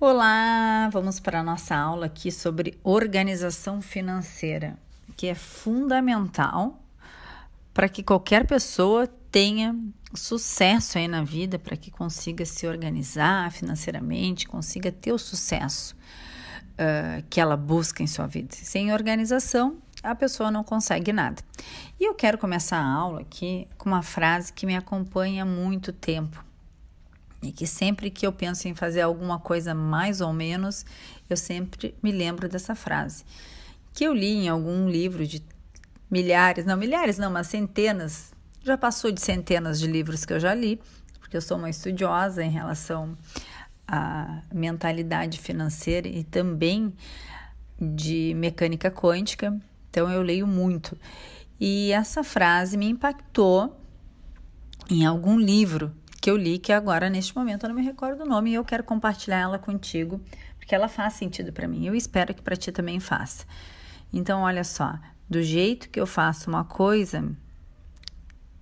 Olá, vamos para a nossa aula aqui sobre organização financeira, que é fundamental para que qualquer pessoa tenha sucesso aí na vida, para que consiga se organizar financeiramente, consiga ter o sucesso que ela busca em sua vida. Sem organização, a pessoa não consegue nada. E eu quero começar a aula aqui com uma frase que me acompanha há muito tempo. E que sempre que eu penso em fazer alguma coisa mais ou menos, eu sempre me lembro dessa frase. Que eu li em algum livro de mas centenas, já passou de centenas de livros que eu já li, porque eu sou uma estudiosa em relação à mentalidade financeira e também de mecânica quântica, então eu leio muito. E essa frase me impactou em algum livro que eu li, que agora neste momento eu não me recordo o nome, e eu quero compartilhar ela contigo, porque ela faz sentido para mim, eu espero que para ti também faça. Então olha só, do jeito que eu faço uma coisa,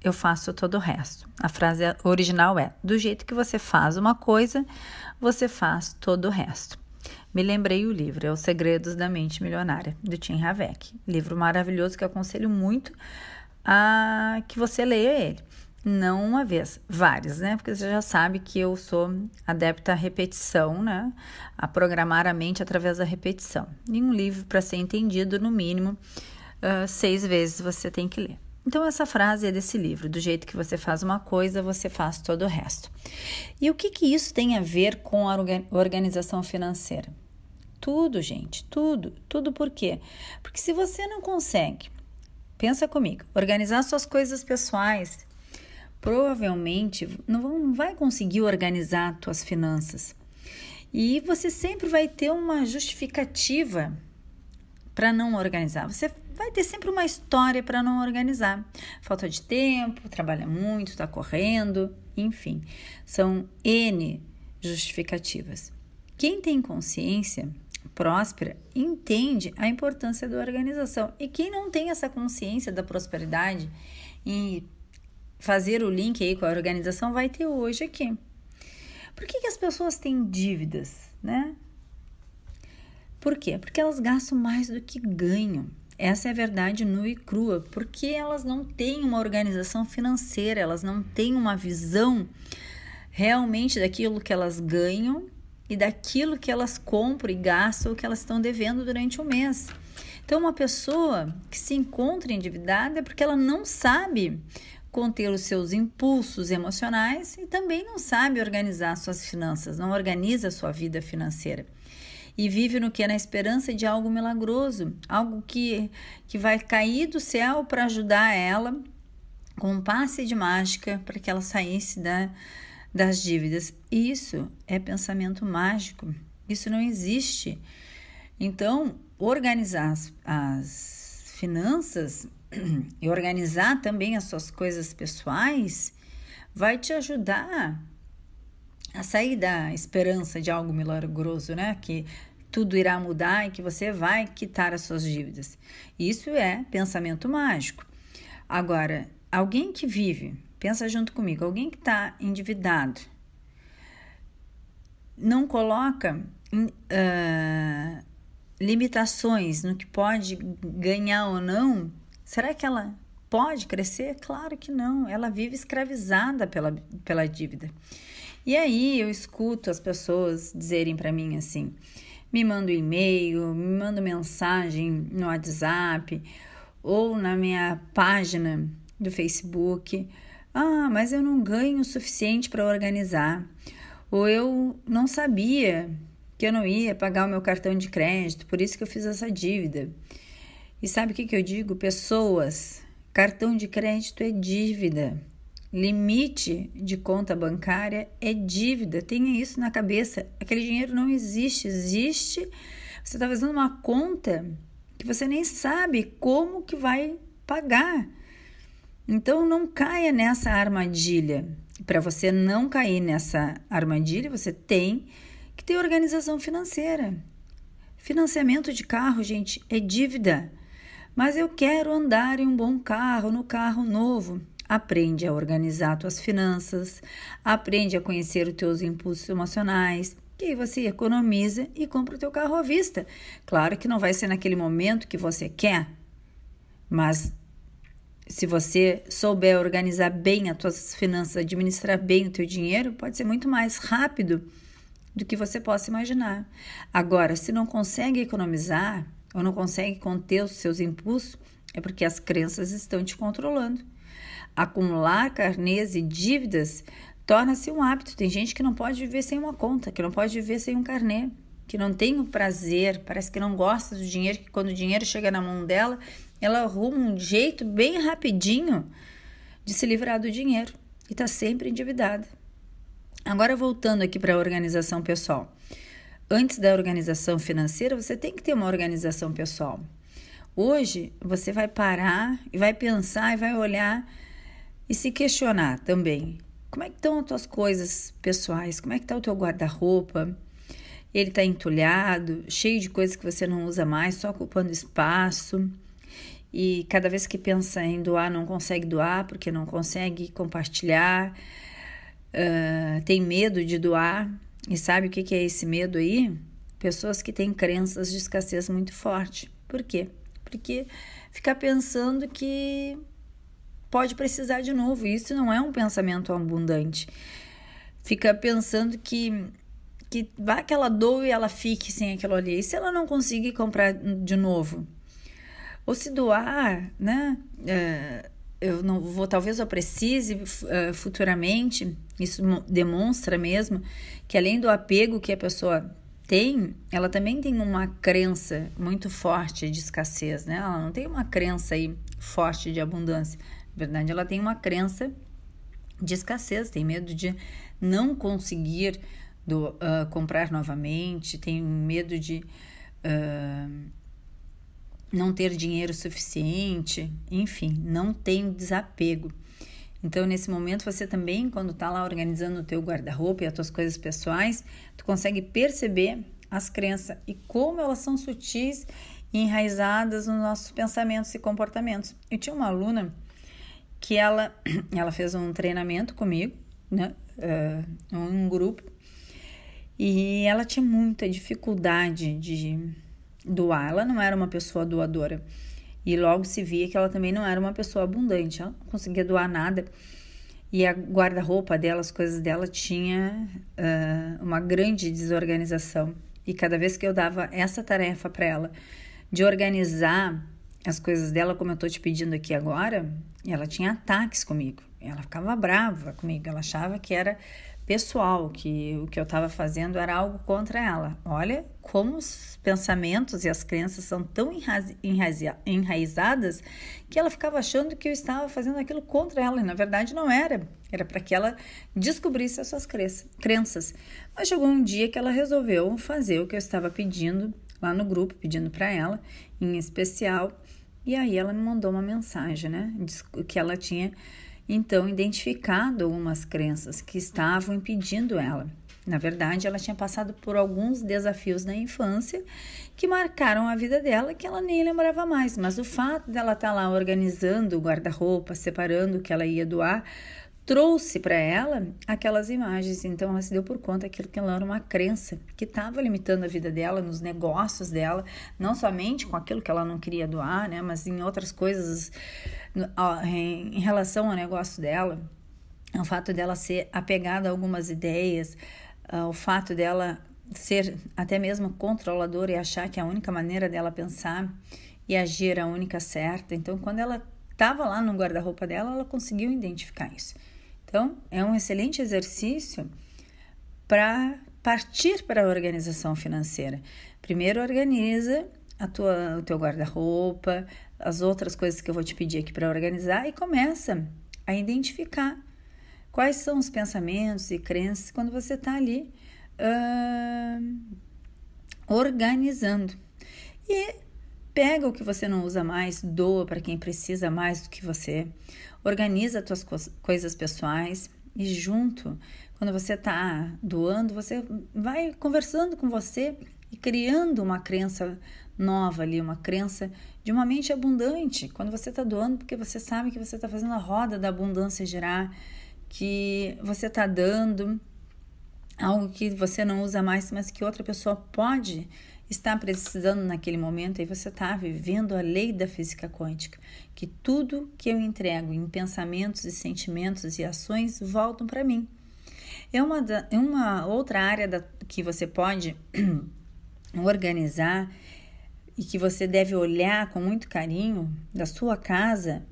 eu faço todo o resto. A frase original é: do jeito que você faz uma coisa, você faz todo o resto. Me lembrei o livro, é Os Segredos da Mente Milionária, do Tim Havec. Livro maravilhoso que eu aconselho muito a que você leia ele. Não uma vez, várias, né? Porque você já sabe que eu sou adepta à repetição, né? A programar a mente através da repetição. E um livro, para ser entendido, no mínimo, 6 vezes você tem que ler. Então, essa frase é desse livro: do jeito que você faz uma coisa, você faz todo o resto. E o que isso tem a ver com a organização financeira? Tudo, gente, tudo. Tudo por quê? Porque se você não consegue, pensa comigo, organizar suas coisas pessoais, provavelmente não vai conseguir organizar suas finanças. E você sempre vai ter uma justificativa para não organizar. Você vai ter sempre uma história para não organizar. Falta de tempo, trabalha muito, está correndo, enfim. São N justificativas. Quem tem consciência próspera entende a importância da organização. E quem não tem essa consciência da prosperidade e fazer o link aí com a organização vai ter hoje aqui. Por que as pessoas têm dívidas, né? Por quê? Porque elas gastam mais do que ganham. Essa é a verdade nua e crua, porque elas não têm uma organização financeira, elas não têm uma visão realmente daquilo que elas ganham e daquilo que elas compram e gastam, o que elas estão devendo durante o mês. Então, uma pessoa que se encontra endividada é porque ela não sabe conter os seus impulsos emocionais e também não sabe organizar suas finanças, não organiza a sua vida financeira. E vive no que? Na esperança de algo milagroso, algo que vai cair do céu para ajudar ela com um passe de mágica para que ela saísse das dívidas. Isso é pensamento mágico, isso não existe. Então, organizar as finanças e organizar também as suas coisas pessoais vai te ajudar a sair da esperança de algo milagroso, né? Que tudo irá mudar e que você vai quitar as suas dívidas. Isso é pensamento mágico. Agora, alguém que vive, pensa junto comigo, alguém que está endividado, não coloca limitações no que pode ganhar ou não, será que ela pode crescer? Claro que não, ela vive escravizada pela dívida. E aí eu escuto as pessoas dizerem para mim assim: me manda um e-mail, me manda mensagem no WhatsApp ou na minha página do Facebook: mas eu não ganho o suficiente para organizar, ou eu não sabia que eu não ia pagar o meu cartão de crédito, por isso que eu fiz essa dívida. E sabe o que eu digo? Pessoas, cartão de crédito é dívida. Limite de conta bancária é dívida. Tenha isso na cabeça. Aquele dinheiro não existe. Você está fazendo uma conta que você nem sabe como que vai pagar. Então, não caia nessa armadilha. Para você não cair nessa armadilha, você tem que ter organização financeira. Financiamento de carro, gente, é dívida. Mas eu quero andar em um bom carro, no carro novo. Aprende a organizar tuas finanças, aprende a conhecer os teus impulsos emocionais, que aí você economiza e compra o teu carro à vista. Claro que não vai ser naquele momento que você quer, mas se você souber organizar bem as tuas finanças, administrar bem o teu dinheiro, pode ser muito mais rápido do que você possa imaginar. Agora, se não consegue economizar ou não consegue conter os seus impulsos, é porque as crenças estão te controlando. Acumular carnês e dívidas torna-se um hábito. Tem gente que não pode viver sem uma conta, que não pode viver sem um carnê, que não tem o prazer, parece que não gosta do dinheiro, que quando o dinheiro chega na mão dela, ela arruma um jeito bem rapidinho de se livrar do dinheiro e está sempre endividada. Agora, voltando aqui para a organização pessoal. Antes da organização financeira, você tem que ter uma organização pessoal. Hoje, você vai parar e vai pensar e vai olhar e se questionar também. Como é que estão as tuas coisas pessoais? Como é que está o teu guarda-roupa? Ele está entulhado, cheio de coisas que você não usa mais, só ocupando espaço. E cada vez que pensa em doar, não consegue doar porque não consegue compartilhar. Tem medo de doar. E sabe o que é esse medo aí? Pessoas que têm crenças de escassez muito forte. Por quê? Porque fica pensando que pode precisar de novo. Isso não é um pensamento abundante. Fica pensando que vai que ela doe e ela fique sem aquilo ali. E se ela não conseguir comprar de novo? Ou se doar, né? Eu não vou, talvez eu precise futuramente. Isso demonstra mesmo que além do apego que a pessoa tem, ela também tem uma crença muito forte de escassez, né? Ela não tem uma crença aí forte de abundância. Na verdade, ela tem uma crença de escassez, tem medo de não conseguir comprar novamente, tem medo de não ter dinheiro suficiente, enfim, não tem desapego. Então, nesse momento, você também, quando está lá organizando o teu guarda-roupa e as tuas coisas pessoais, tu consegue perceber as crenças e como elas são sutis e enraizadas nos nossos pensamentos e comportamentos. Eu tinha uma aluna que ela fez um treinamento comigo, né, um grupo, e ela tinha muita dificuldade de doar. Ela não era uma pessoa doadora. E logo se via que ela também não era uma pessoa abundante. Ela não conseguia doar nada. E a guarda-roupa dela, as coisas dela, tinha uma grande desorganização. E cada vez que eu dava essa tarefa para ela, de organizar as coisas dela, como eu estou te pedindo aqui agora, ela tinha ataques comigo. Ela ficava brava comigo. Ela achava que era pessoal, que o que eu estava fazendo era algo contra ela. Olha como os pensamentos e as crenças são tão enraizadas que ela ficava achando que eu estava fazendo aquilo contra ela, e na verdade não era. Era para que ela descobrisse as suas crenças. Mas chegou um dia que ela resolveu fazer o que eu estava pedindo lá no grupo, pedindo para ela, em especial, e aí ela me mandou uma mensagem, né, que ela tinha então identificado algumas crenças que estavam impedindo ela. Na verdade, ela tinha passado por alguns desafios na infância que marcaram a vida dela, que ela nem lembrava mais. Mas o fato dela estar lá organizando o guarda-roupa, separando o que ela ia doar, trouxe para ela aquelas imagens. Então, ela se deu por conta que aquilo era uma crença que estava limitando a vida dela, nos negócios dela, não somente com aquilo que ela não queria doar, né, mas em outras coisas em relação ao negócio dela. O fato dela ser apegada a algumas ideias, o fato dela ser até mesmo controladora e achar que a única maneira dela pensar e agir era a única certa. Então, quando ela estava lá no guarda-roupa dela, ela conseguiu identificar isso. Então, é um excelente exercício para partir para a organização financeira. Primeiro, organiza o teu guarda-roupa, as outras coisas que eu vou te pedir aqui para organizar, e começa a identificar quais são os pensamentos e crenças quando você está ali organizando. E pega o que você não usa mais, doa para quem precisa mais do que você, organiza as tuas coisas pessoais e junto, quando você está doando, você vai conversando com você e criando uma crença nova ali, uma crença de uma mente abundante. Quando você está doando, porque você sabe que você está fazendo a roda da abundância girar, que você está dando algo que você não usa mais, mas que outra pessoa pode estar precisando naquele momento, e você está vivendo a lei da física quântica, que tudo que eu entrego em pensamentos e sentimentos e ações voltam para mim. É uma outra área que você pode organizar e que você deve olhar com muito carinho da sua casa,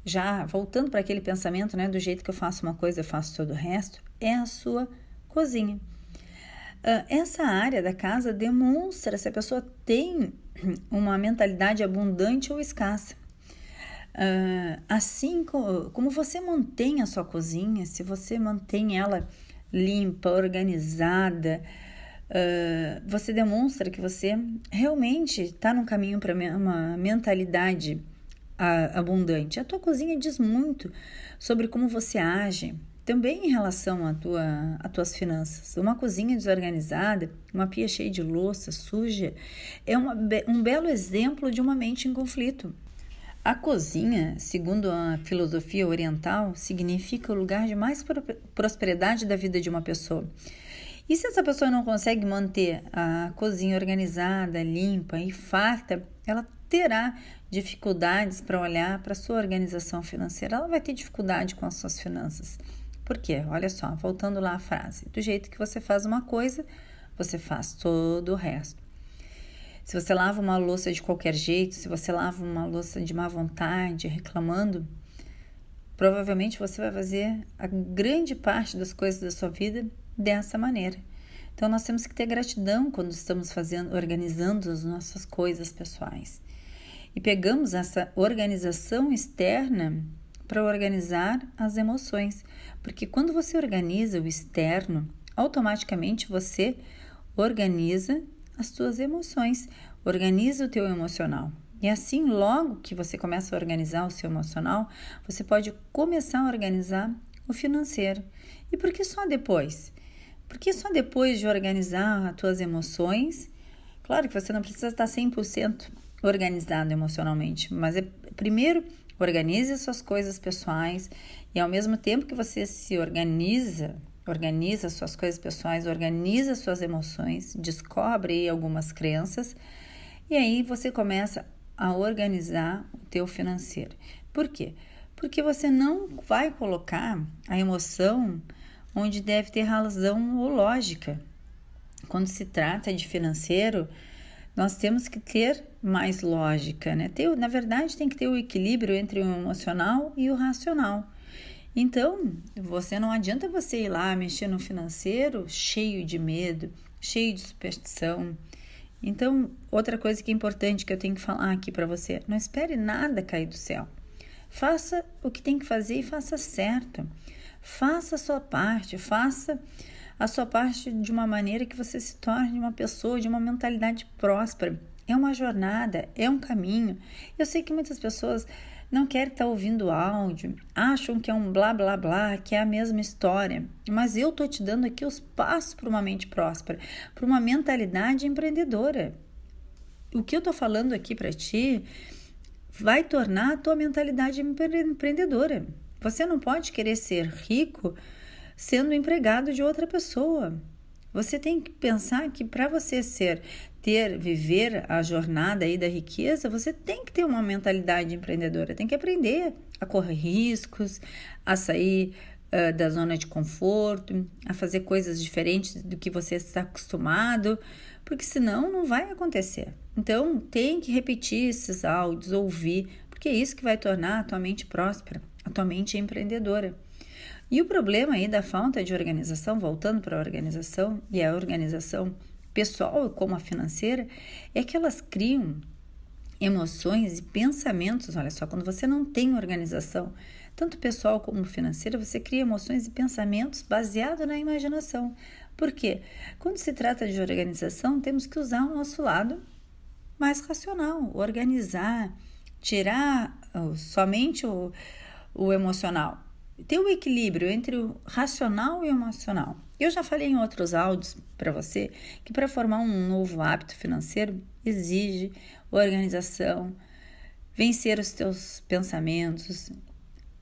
já voltando para aquele pensamento, né, do jeito que eu faço uma coisa, eu faço todo o resto, é a sua cozinha. Essa área da casa demonstra se a pessoa tem uma mentalidade abundante ou escassa. Assim como você mantém a sua cozinha, se você mantém ela limpa, organizada, você demonstra que você realmente está num caminho para uma mentalidade abundante. A tua cozinha diz muito sobre como você age, também em relação às tuas finanças. Uma cozinha desorganizada, uma pia cheia de louça, suja, é um belo exemplo de uma mente em conflito. A cozinha, segundo a filosofia oriental, significa o lugar de mais prosperidade da vida de uma pessoa. E se essa pessoa não consegue manter a cozinha organizada, limpa e farta, ela terá dificuldades para olhar para a sua organização financeira. Ela vai ter dificuldade com as suas finanças. Por quê? Olha só, voltando lá à frase. Do jeito que você faz uma coisa, você faz todo o resto. Se você lava uma louça de qualquer jeito, se você lava uma louça de má vontade, reclamando, provavelmente você vai fazer a grande parte das coisas da sua vida dessa maneira. Então, nós temos que ter gratidão quando estamos organizando as nossas coisas pessoais. E pegamos essa organização externa para organizar as emoções. Porque quando você organiza o externo, automaticamente você organiza as suas emoções, organiza o teu emocional. E assim, logo que você começa a organizar o seu emocional, você pode começar a organizar o financeiro. E por que só depois? Porque só depois de organizar as tuas emoções, claro que você não precisa estar 100% organizado emocionalmente, mas primeiro organize as suas coisas pessoais e ao mesmo tempo que você se organiza as suas coisas pessoais, organiza as suas emoções, descobre aí algumas crenças e aí você começa a organizar o teu financeiro. Por quê? Porque você não vai colocar a emoção onde deve ter razão ou lógica. Quando se trata de financeiro, nós temos que ter mais lógica, né? Na verdade, tem que ter o equilíbrio entre o emocional e o racional. Então, não adianta você ir lá mexer no financeiro cheio de medo, cheio de superstição. Então, outra coisa que é importante que eu tenho que falar aqui para você, não espere nada cair do céu. Faça o que tem que fazer e faça certo. Faça a sua parte de uma maneira que você se torne uma pessoa de uma mentalidade próspera. É uma jornada, é um caminho. Eu sei que muitas pessoas não querem estar ouvindo áudio, acham que é um blá blá blá, que é a mesma história. Mas eu estou te dando aqui os passos para uma mente próspera, para uma mentalidade empreendedora. O que eu estou falando aqui para ti vai tornar a tua mentalidade empreendedora. Você não pode querer ser rico sendo empregado de outra pessoa. Você tem que pensar que para você viver a jornada aí da riqueza, você tem que ter uma mentalidade empreendedora, tem que aprender a correr riscos, a sair da zona de conforto, a fazer coisas diferentes do que você está acostumado, porque senão não vai acontecer. Então, tem que repetir esses áudios, ouvir, porque é isso que vai tornar a tua mente próspera, a tua mente empreendedora. E o problema aí da falta de organização, voltando para a organização, e a organização pessoal como a financeira, é que elas criam emoções e pensamentos. Olha só, quando você não tem organização, tanto pessoal como financeira, você cria emoções e pensamentos baseados na imaginação. Por quê? Quando se trata de organização, temos que usar o nosso lado mais racional, organizar, tirar somente o emocional. Ter o equilíbrio entre o racional e o emocional. Eu já falei em outros áudios para você que para formar um novo hábito financeiro exige organização, vencer os teus pensamentos,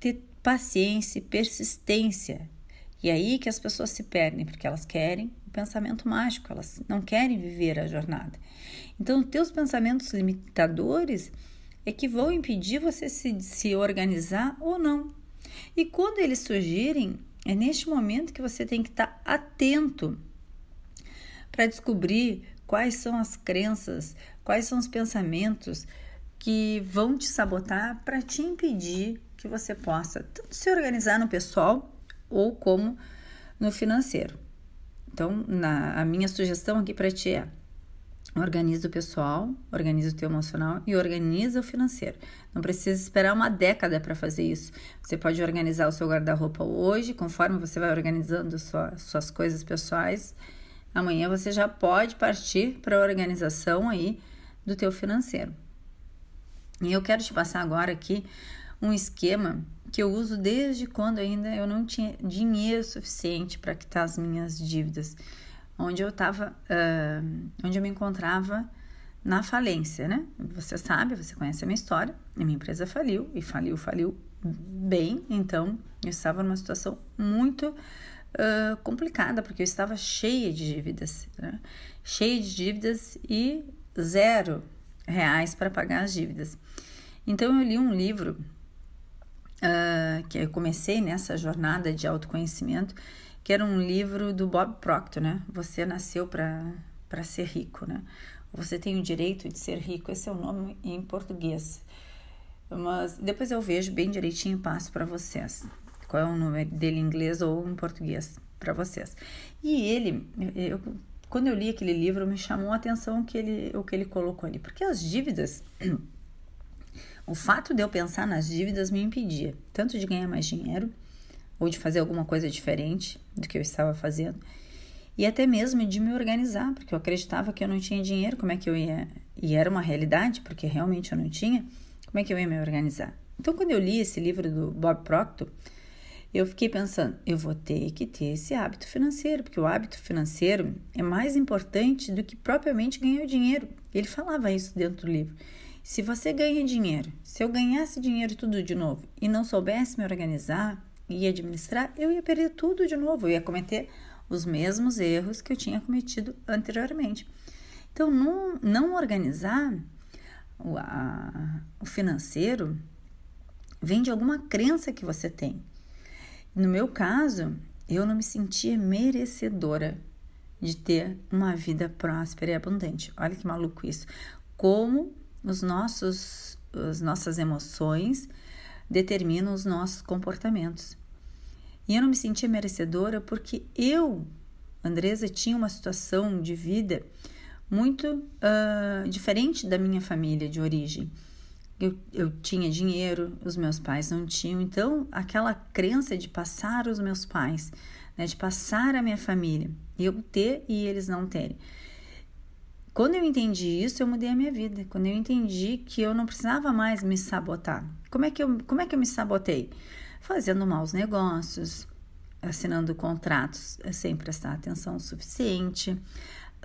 ter paciência e persistência, E aí que as pessoas se perdem, porque elas querem o pensamento mágico, elas não querem viver a jornada. Então, teus pensamentos limitadores é que vão impedir você se organizar ou não. E quando eles surgirem, é neste momento que você tem que estar atento para descobrir quais são as crenças, quais são os pensamentos que vão te sabotar para te impedir que você possa tanto se organizar no pessoal ou como no financeiro. Então, a minha sugestão aqui para ti é: organiza o pessoal, organiza o teu emocional e organiza o financeiro. Não precisa esperar uma década para fazer isso. Você pode organizar o seu guarda-roupa hoje, conforme você vai organizando suas coisas pessoais. Amanhã você já pode partir para a organização aí do teu financeiro. E eu quero te passar agora aqui um esquema que eu uso desde quando ainda eu não tinha dinheiro suficiente para quitar as minhas dívidas, onde eu me encontrava na falência, né? Você sabe, você conhece a minha história, a minha empresa faliu e faliu bem, então eu estava numa situação muito complicada, porque eu estava cheia de dívidas, né? Cheia de dívidas e R$0 para pagar as dívidas. Então eu li um livro que eu comecei nessa jornada de autoconhecimento, que era um livro do Bob Proctor, né? Você nasceu para ser rico, né? Você tem o direito de ser rico, esse é o nome em português. Mas depois eu vejo bem direitinho e passo para vocês qual é o nome dele em inglês ou em português para vocês. E quando eu li aquele livro, me chamou a atenção o que ele colocou ali, porque as dívidas, o fato de eu pensar nas dívidas me impedia tanto de ganhar mais dinheiro ou de fazer alguma coisa diferente do que eu estava fazendo, e até mesmo de me organizar, porque eu acreditava que eu não tinha dinheiro, como é que eu ia, e era uma realidade, porque realmente eu não tinha, como é que eu ia me organizar? Então, quando eu li esse livro do Bob Proctor, eu fiquei pensando, eu vou ter que ter esse hábito financeiro, porque o hábito financeiro é mais importante do que propriamente ganhar o dinheiro. Ele falava isso dentro do livro. Se você ganha dinheiro, se eu ganhasse dinheiro tudo de novo e não soubesse me organizar e administrar, eu ia perder tudo de novo, eu ia cometer os mesmos erros que eu tinha cometido anteriormente. Então, não organizar o financeiro vem de alguma crença que você tem. No meu caso, eu não me sentia merecedora de ter uma vida próspera e abundante. Olha que maluco isso. Como as nossas emoções determinam os nossos comportamentos. E eu não me sentia merecedora porque eu, Andresa, tinha uma situação de vida muito diferente da minha família de origem. Eu tinha dinheiro, os meus pais não tinham, então aquela crença de passar os meus pais, né, de passar a minha família, eu ter e eles não terem. Quando eu entendi isso, eu mudei a minha vida. Quando eu entendi que eu não precisava mais me sabotar. Como é que eu me sabotei? Fazendo maus negócios, assinando contratos sem prestar atenção o suficiente,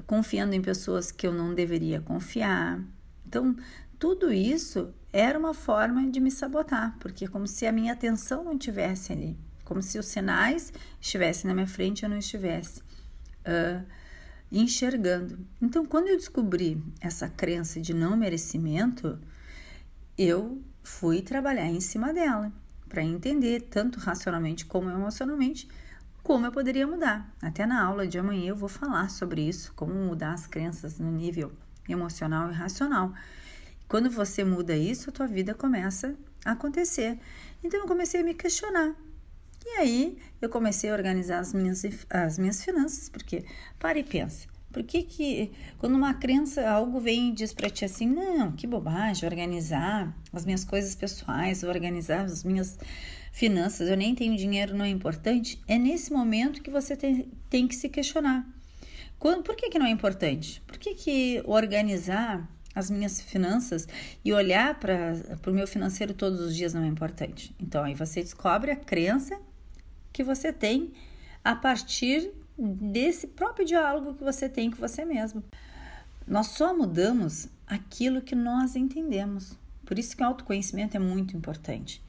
confiando em pessoas que eu não deveria confiar. Então, tudo isso era uma forma de me sabotar, porque é como se a minha atenção não estivesse ali, como se os sinais estivessem na minha frente e eu não estivesse enxergando. Então, quando eu descobri essa crença de não merecimento, eu fui trabalhar em cima dela, para entender, tanto racionalmente como emocionalmente, como eu poderia mudar. Até na aula de amanhã eu vou falar sobre isso, como mudar as crenças no nível emocional e racional. Quando você muda isso, a tua vida começa a acontecer. Então, eu comecei a me questionar. E aí, eu comecei a organizar as minhas finanças, porque, para e pensa, por que quando uma crença, algo vem e diz para ti assim, não, que bobagem, organizar as minhas coisas pessoais, organizar as minhas finanças, eu nem tenho dinheiro, não é importante? É nesse momento que você tem que se questionar. Por que não é importante? Por que organizar as minhas finanças e olhar para o meu financeiro todos os dias não é importante? Então, aí você descobre a crença que você tem a partir desse próprio diálogo que você tem com você mesmo. Nós só mudamos aquilo que nós entendemos. Por isso que o autoconhecimento é muito importante.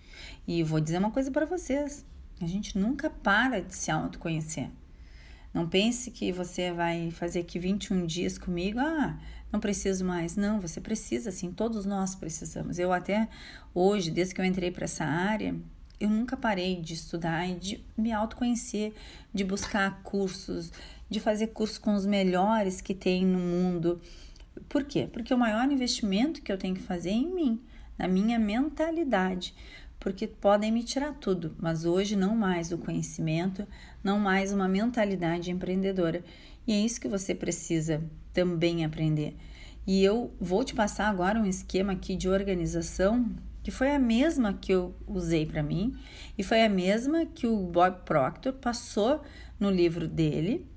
E vou dizer uma coisa para vocês. A gente nunca para de se autoconhecer. Não pense que você vai fazer aqui 21 dias comigo, não preciso mais. Não, você precisa sim, todos nós precisamos. Eu até hoje, desde que eu entrei para essa área, eu nunca parei de estudar e de me autoconhecer, de buscar cursos, de fazer curso com os melhores que tem no mundo. Por quê? Porque o maior investimento que eu tenho que fazer é em mim, na minha mentalidade. Porque podem me tirar tudo, mas hoje não mais o conhecimento, não mais uma mentalidade empreendedora. E é isso que você precisa também aprender. E eu vou te passar agora um esquema aqui de organização que foi a mesma que eu usei para mim e foi a mesma que o Bob Proctor passou no livro dele.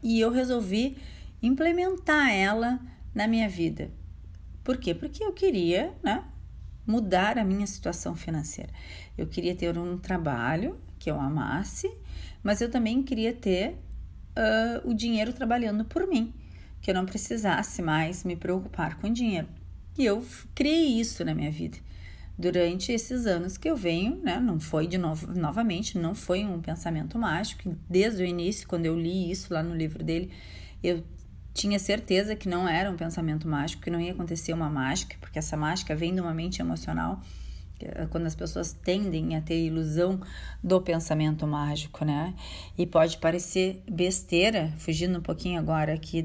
E eu resolvi implementar ela na minha vida. Por quê? Porque eu queria, mudar a minha situação financeira. Eu queria ter um trabalho que eu amasse, mas eu também queria ter o dinheiro trabalhando por mim, que eu não precisasse mais me preocupar com dinheiro. E eu criei isso na minha vida. Durante esses anos que eu venho, não foi novamente, não foi um pensamento mágico. Desde o início, quando eu li isso lá no livro dele, eu tinha certeza que não era um pensamento mágico, que não ia acontecer uma mágica, porque essa mágica vem de uma mente emocional, quando as pessoas tendem a ter ilusão do pensamento mágico, E pode parecer besteira, fugindo um pouquinho agora aqui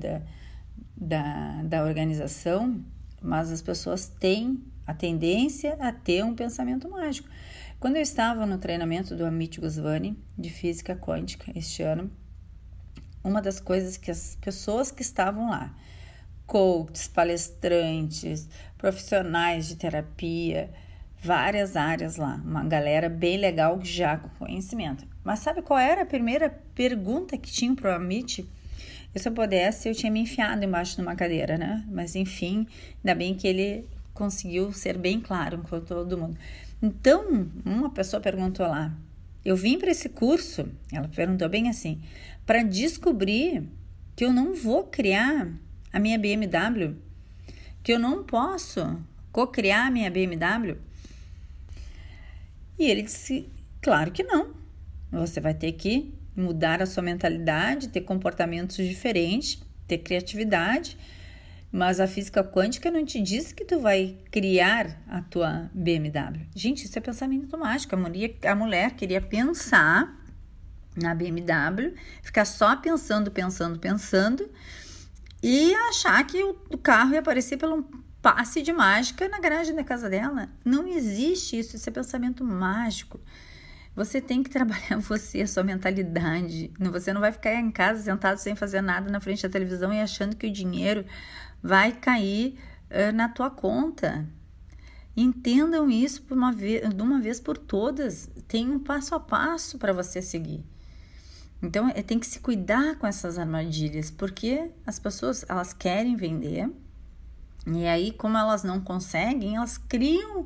da organização, mas as pessoas têm a tendência a ter um pensamento mágico. Quando eu estava no treinamento do Amit Goswami de Física Quântica este ano, uma das coisas que as pessoas que estavam lá, coaches, palestrantes, profissionais de terapia, várias áreas lá, uma galera bem legal já com conhecimento. Mas sabe qual era a primeira pergunta que tinha para o Amit? Se eu pudesse, eu tinha me enfiado embaixo de uma cadeira, Mas enfim, ainda bem que ele conseguiu ser bem claro com todo mundo. Então, uma pessoa perguntou lá, eu vim para esse curso, ela perguntou bem assim, para descobrir que eu não vou criar a minha BMW, que eu não posso co-criar a minha BMW. E ele disse, claro que não. Você vai ter que mudar a sua mentalidade, ter comportamentos diferentes, ter criatividade, mas a física quântica não te diz que tu vai criar a tua BMW. Gente, isso é pensamento mágico. A mulher queria pensar na BMW, ficar só pensando e achar que o carro ia aparecer pelo um passe de mágica na garagem da casa dela. Não existe isso, isso é pensamento mágico. Você tem que trabalhar você, a sua mentalidade. Você não vai ficar em casa sentado sem fazer nada na frente da televisão e achando que o dinheiro vai cair na tua conta. Entendam isso de uma vez por todas. Tem um passo a passo para você seguir. Então, tem que se cuidar com essas armadilhas, porque as pessoas, elas querem vender, e aí, como elas não conseguem, elas criam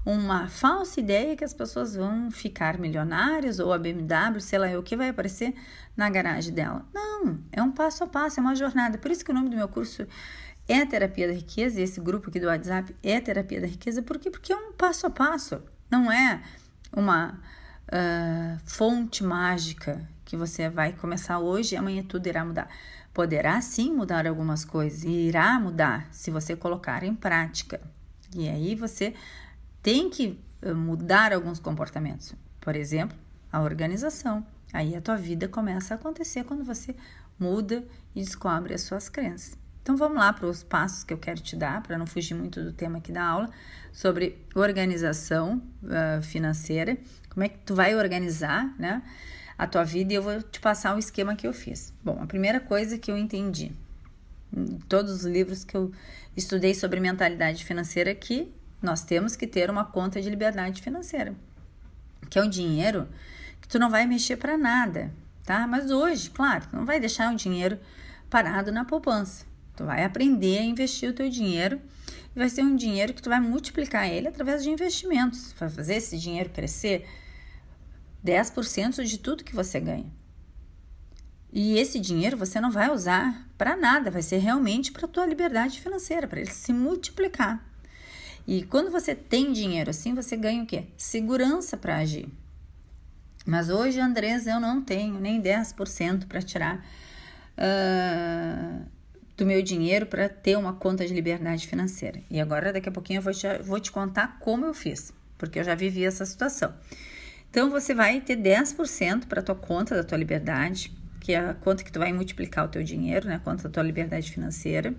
uma falsa ideia que as pessoas vão ficar milionárias, ou a BMW, sei lá, o que vai aparecer na garagem dela. Não, é um passo a passo, é uma jornada. Por isso que o nome do meu curso é a Terapia da Riqueza, e esse grupo aqui do WhatsApp é a Terapia da Riqueza. Por quê? Porque é um passo a passo, não é uma fonte mágica que você vai começar hoje e amanhã tudo irá mudar. Poderá sim mudar algumas coisas, e irá mudar se você colocar em prática. E aí você tem que mudar alguns comportamentos. Por exemplo, a organização. Aí a tua vida começa a acontecer quando você muda e descobre as suas crenças. Então vamos lá para os passos que eu quero te dar, para não fugir muito do tema aqui da aula, sobre organização financeira. Como é que tu vai organizar, a tua vida, e eu vou te passar o esquema que eu fiz. Bom, a primeira coisa que eu entendi, em todos os livros que eu estudei sobre mentalidade financeira, é que nós temos que ter uma conta de liberdade financeira, que é o dinheiro que tu não vai mexer para nada, tá? Mas hoje, claro, tu não vai deixar o dinheiro parado na poupança. Tu vai aprender a investir o teu dinheiro e vai ser um dinheiro que tu vai multiplicar ele através de investimentos. Vai fazer esse dinheiro crescer 10% de tudo que você ganha. E esse dinheiro você não vai usar para nada, vai ser realmente para a tua liberdade financeira, para ele se multiplicar. E quando você tem dinheiro assim, você ganha o quê? Segurança para agir. Mas hoje, Andressa, eu não tenho nem 10% para tirar do meu dinheiro para ter uma conta de liberdade financeira. E agora, daqui a pouquinho, eu vou te contar como eu fiz, porque eu já vivi essa situação. Então, você vai ter 10% para a tua conta da tua liberdade, que é a conta que tu vai multiplicar o teu dinheiro, né? A conta da tua liberdade financeira.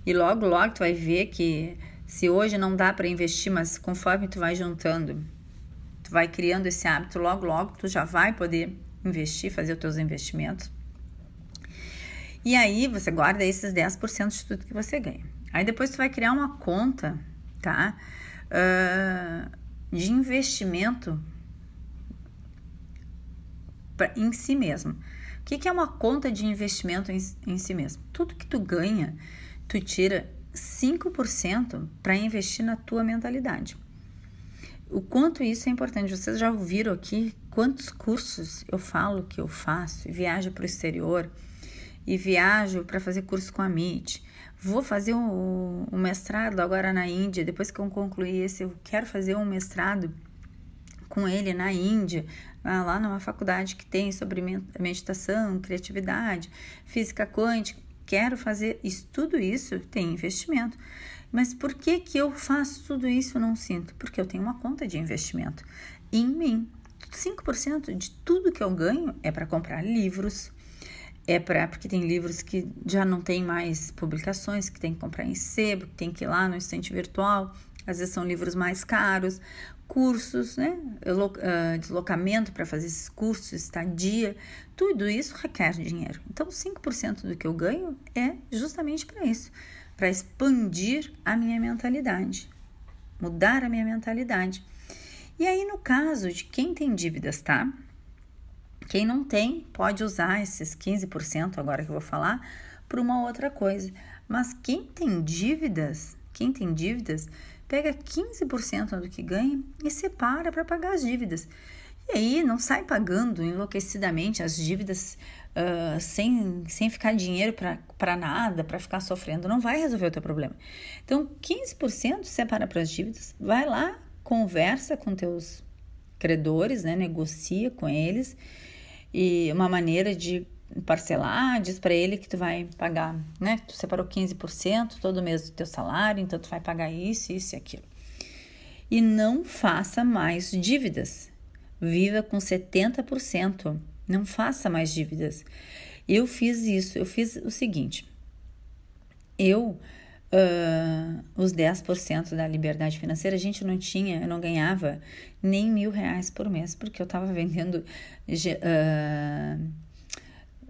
E logo, logo, tu vai ver que se hoje não dá para investir, mas conforme tu vai juntando, tu vai criando esse hábito, logo, logo, tu já vai poder investir, fazer os teus investimentos. E aí, você guarda esses 10% de tudo que você ganha. Aí, depois tu vai criar uma conta, tá? De investimento em si mesmo. O que é uma conta de investimento em si mesmo? Tudo que tu ganha, tu tira 5% para investir na tua mentalidade. O quanto isso é importante. Vocês já ouviram aqui quantos cursos eu falo que eu faço, e viajo para o exterior, e viajo para fazer curso com a MIT. Vou fazer um mestrado agora na Índia. Depois que eu concluir esse, eu quero fazer um mestrado com ele na Índia, lá numa faculdade que tem sobre meditação, criatividade, física quântica. Quero fazer isso, tudo isso tem investimento. Mas por que eu faço tudo isso e não sinto? Porque eu tenho uma conta de investimento em mim. 5% de tudo que eu ganho é para comprar livros, porque tem livros que já não tem mais publicações, que tem que comprar em sebo, que tem que ir lá no estante virtual, às vezes são livros mais caros, cursos, né? Deslocamento para fazer esses cursos, estadia, tudo isso requer dinheiro. Então, 5% do que eu ganho é justamente para isso, para expandir a minha mentalidade, mudar a minha mentalidade. E aí, no caso de quem tem dívidas, tá? Quem não tem, pode usar esses 15% agora que eu vou falar, para uma outra coisa. Mas quem tem dívidas, pega 15% do que ganha e separa para pagar as dívidas. E aí não sai pagando enlouquecidamente as dívidas sem ficar dinheiro para nada, para ficar sofrendo. Não vai resolver o teu problema. Então, 15% separa para as dívidas, vai lá, conversa com teus credores, né? Negocia com eles. E uma maneira de parcelar, diz para ele que tu vai pagar, né? Tu separou 15% todo mês do teu salário, então tu vai pagar isso e aquilo. E não faça mais dívidas. Viva com 70%. Não faça mais dívidas. Eu fiz isso. Eu fiz o seguinte. Os 10% da liberdade financeira, eu não ganhava nem R$1.000 por mês, porque eu estava vendendo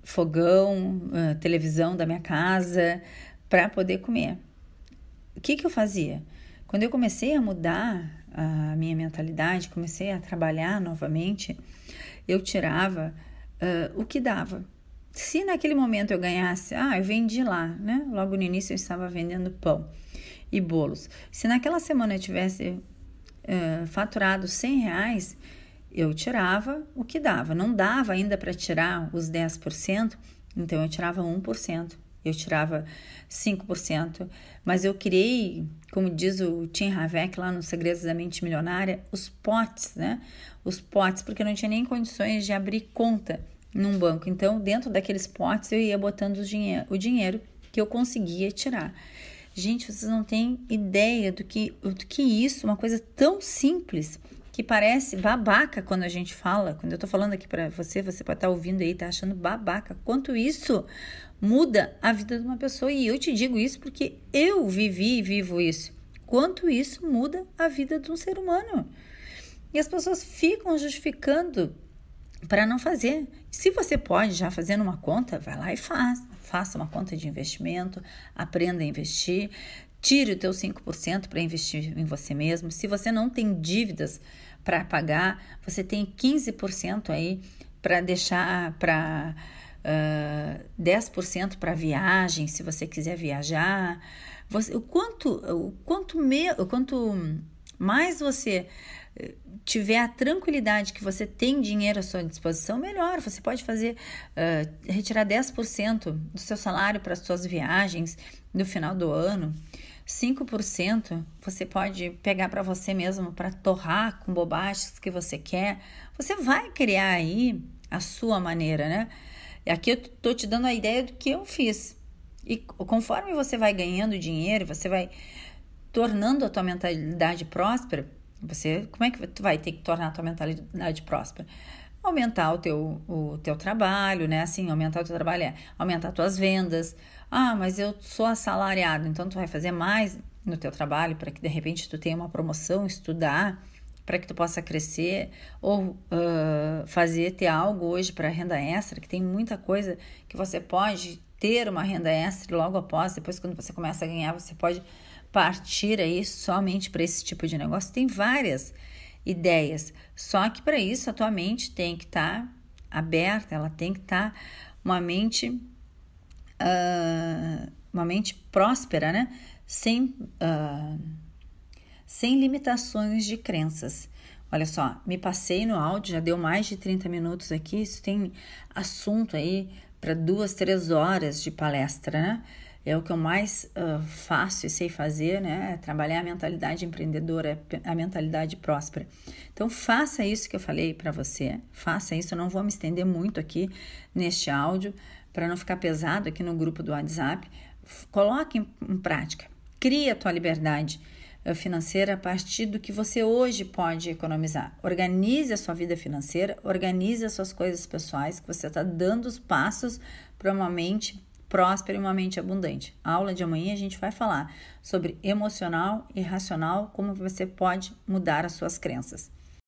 fogão, televisão da minha casa para poder comer. O que eu fazia? Quando eu comecei a mudar a minha mentalidade, comecei a trabalhar novamente, eu tirava o que dava. Se naquele momento eu ganhasse, eu vendi lá, né? Logo no início eu estava vendendo pão e bolos. Se naquela semana eu tivesse faturado R$100, eu tirava o que dava. Não dava ainda para tirar os 10%, então eu tirava 1%, eu tirava 5%. Mas eu criei, como diz o Tim Havek lá no Segredos da Mente Milionária, os potes, né? Os potes, porque eu não tinha nem condições de abrir conta num banco. Então, dentro daqueles potes, eu ia botando o dinheiro que eu conseguia tirar. Gente, vocês não têm ideia do que isso, uma coisa tão simples, que parece babaca quando a gente fala. Quando eu tô falando aqui para você pode estar ouvindo aí, tá achando babaca. Quanto isso muda a vida de uma pessoa. E eu te digo isso porque eu vivi e vivo isso. Quanto isso muda a vida de um ser humano. E as pessoas ficam justificando para não fazer. Se você pode já fazer numa conta, vai lá e faça uma conta de investimento, aprenda a investir, tire o teu 5% para investir em você mesmo. Se você não tem dívidas para pagar, você tem 15% aí para deixar para 10% para viagem, se você quiser viajar. O quanto mais você tiver a tranquilidade que você tem dinheiro à sua disposição, melhor. Você pode fazer, retirar 10% do seu salário para as suas viagens no final do ano. 5% você pode pegar para você mesmo, para torrar com bobagens que você quer. Você vai criar aí a sua maneira, né? E aqui eu tô te dando a ideia do que eu fiz. E conforme você vai ganhando dinheiro, você vai tornando a tua mentalidade próspera, como é que tu vai ter que tornar a tua mentalidade próspera? Aumentar o teu trabalho, né? Assim, aumentar o teu trabalho é aumentar as tuas vendas. Ah, mas eu sou assalariado, então tu vai fazer mais no teu trabalho para que de repente tu tenha uma promoção, estudar, para que tu possa crescer, ou ter algo hoje para renda extra, que tem muita coisa que você pode ter uma renda extra logo após, depois quando você começa a ganhar, você pode partir aí somente para esse tipo de negócio. Tem várias ideias, só que para isso a tua mente tem que estar aberta, ela tem que estar uma mente próspera, né? Sem limitações de crenças. Olha só, me passei no áudio, já deu mais de 30 minutos aqui, isso tem assunto aí para 2, 3 horas de palestra, né? É o que eu mais faço e sei fazer, né? Trabalhar a mentalidade empreendedora, a mentalidade próspera. Então, faça isso que eu falei para você. Faça isso, eu não vou me estender muito aqui neste áudio, para não ficar pesado aqui no grupo do WhatsApp. Coloque em prática. Crie a tua liberdade financeira a partir do que você hoje pode economizar. Organize a sua vida financeira, organize as suas coisas pessoais, que você está dando os passos para uma mente próspera e uma mente abundante. A aula de amanhã a gente vai falar sobre emocional e racional, como você pode mudar as suas crenças.